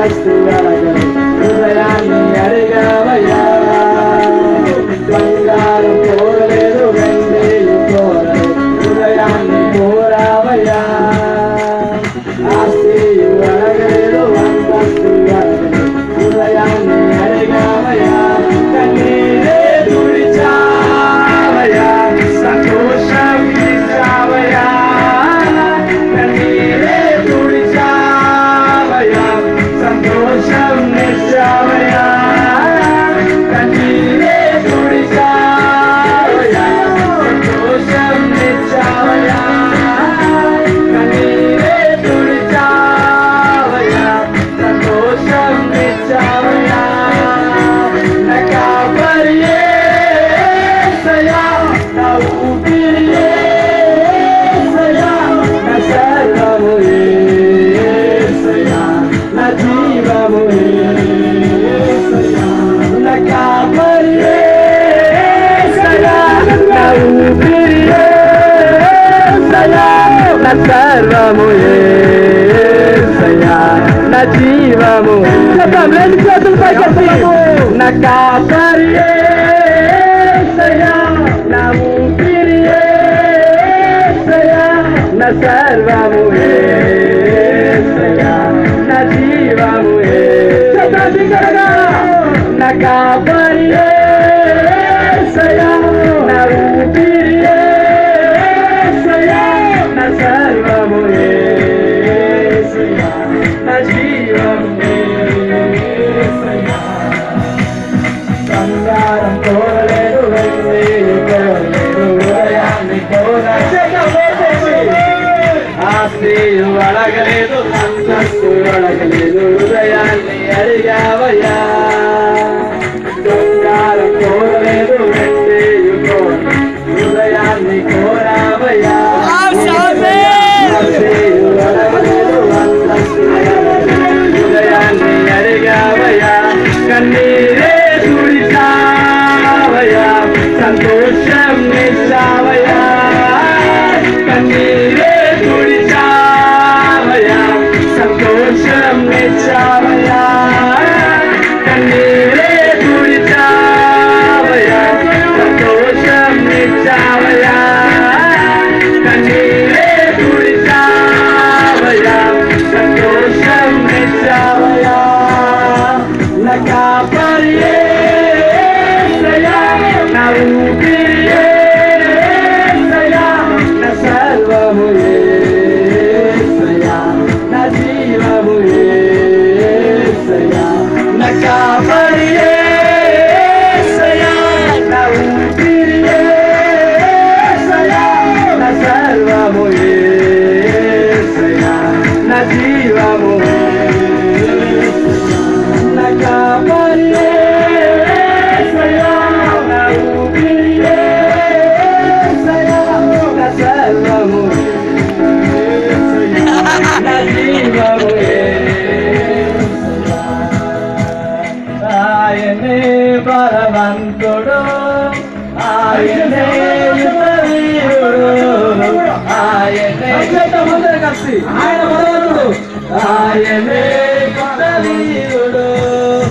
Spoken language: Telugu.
అంతస్తు అడగని హృదయాన్ని అడిగావయ్యా. బంగారం కోరలేదు, వెండిలు కోరలేదు, హృదయాన్ని కోరావయ్యా. ఆస్తియు అడగలేదు, అంతస్తు అడగని హృదయాన్ని అడిగావయ్యా. కన్నీరే తుడిచావయ్యా, సంతోషం ఇచ్చావయ్యా. కన్నీరే తుడిచావయ్యా, సంతోషం ఇచ్చావయ్యా. కన్నీరే తుడిచావయ్యా, సంతోషం ఇచ్చావయ్యా. కన్నీరే తుడిచావయ్యా, సంతోషం ఇచ్చావయ్యా. నా కాపరి యేసయ్యా, నా ఊపిరి యేసయ్యా, నా సర్వము యేసయ్యా, నా జీవము యేసయ్యా. నా కాపరి యేసయ్యా, నా ఊపిరి యేసయ్యా, నా సర్వము యేసయ్యా, నా జీవము. రెండు చేతులు పైకెత్తి. నా కాపరి యేసయ్యా, నా ఊపిరి యేసయ్యా, నా సర్వము యేసయ్యా, నా జీవము యేసయ్యా. నా కాపరి యేసయ్యా, నా ఊపిరి యేసయ్యా, నా సర్వము యేసయ్యా, నా జీవము యేసయ్యా. బంగారం కోరలేదు, వెండి కోరలేదు, హృదయాన్ని కోరలేదు. ఆస్తియు అడగలేదు, అంతస్తు అడగలేదు, హృదయాన్ని అడిగావయ్యా. బంగారం కోరలేదు, వెండి కోరలేదు, హృదయాన్ని కోరావయ్యా. ఆస్తియు అడగలేదు, అంతస్తు అడగలేదు, హృదయాన్ని అడిగావయ్యా. కన్నీరే తుడిచావయ్యా, సంతోషం ఇచ్చావయ్యా. కన్నీరే తుడిచావయ్యా, సంతోషం ఇచ్చావయ్యా. కన్నీరే తుడిచావయ్యా, సంతోషం ఇచ్చావయ్యా. కన్నీరే తుడిచావయ్యా, సంతోషం ఇచ్చావయ్యా. నా కాపరి యేసయ్యా, నా ఊపిరి యేసయ్యా, నా సర్వము యేసయ్యా, నా జీవము యేసయ్యా. నా కాపరి యేసయ్యా, నా ఊపిరి యేసయ్యా, నా సర్వము యేసయ్యా, నా జీవము యేసయ్యా. నా కాపరి యేసయ్యా, నా ఊపిరి యేసయ్యా, నా సర్వము యేసయ్యా, నా జీవము యేసయ్యా. ఆయనే బలవంతుడు, ఆయనే యుద్ధవీరుడు, ఆయనే ముందర కలిసి ఆయన బలవంతుడు, ఆయనే యుద్ధవీరుడు.